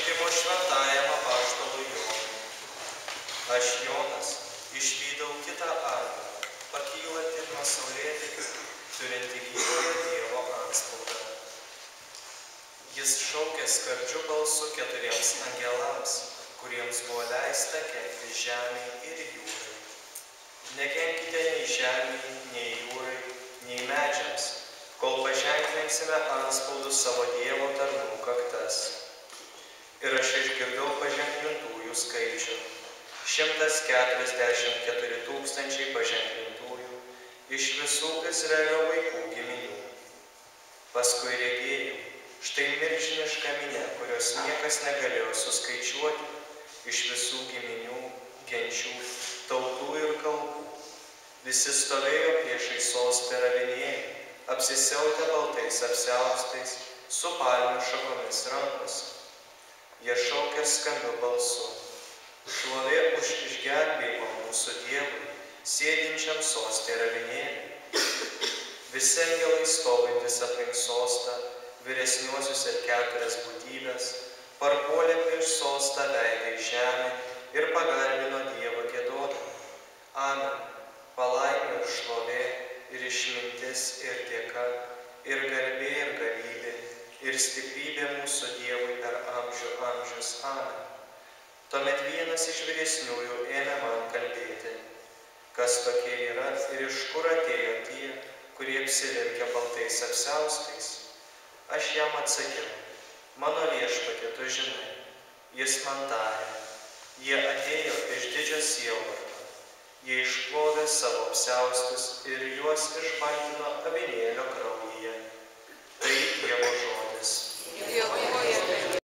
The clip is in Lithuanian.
Pareiškimo šventajam apaštalui Jonui. Aš Jonas išvydau kitą arką, pakylantį nuo saulėtekio, turintį gyvojo Dievo antspaudą. Jis šaukė skardžiu balsu 4 angelams, kuriems buvo leista kenkti žemei ir jūrai. Nekenkite nei žemei, nei jūrai, nei medžiams, kol paženklinsime antspaudus savo Dievo tarnų kaktas. Ir aš išgirdau paženklintųjų skaičių. 144 000 paženklintųjų iš visų Izraelio vaikų giminių. Paskui regėjau, štai milžiniška minia, kurios niekas negalėjo suskaičiuoti, iš visų giminių, genčių, tautų ir kalbų. Visi stovėjo priešais sostą ir avinėlį, apsisiautę baltais apsiaustais, su palmių šakomis rankose. Jie šaukė skambiu balsu: šlovė už išgelbėjimą mūsų Dievui, sėdinčiam soste ir avinėlį. Visi angelai stovintys aplink sostą, vyresniuosius ir 4 būtybės, parpuolė prieš sostą veidą į žemę ir pagarbino Dievą giedodami: Amen. Palaimė ir šlovė, ir išmintis, ir dėka, ir garbė, ir galybė, ir stiprybė mūsų Dievui per amžių amžius. Amen. Tuomet vienas iš vyresniųjų ėmė man kalbėti: kas tokie yra ir iš kur atėjo tie, kurie apsivilkę baltais apsiaustais? Aš jam atsakiau: mano viešpatie, tu žinai. Jis man tarė: jie atėjo iš didžio sielvarto. Jie išplovė savo apsiaustus ir juos išbaltino avinėlio krauju.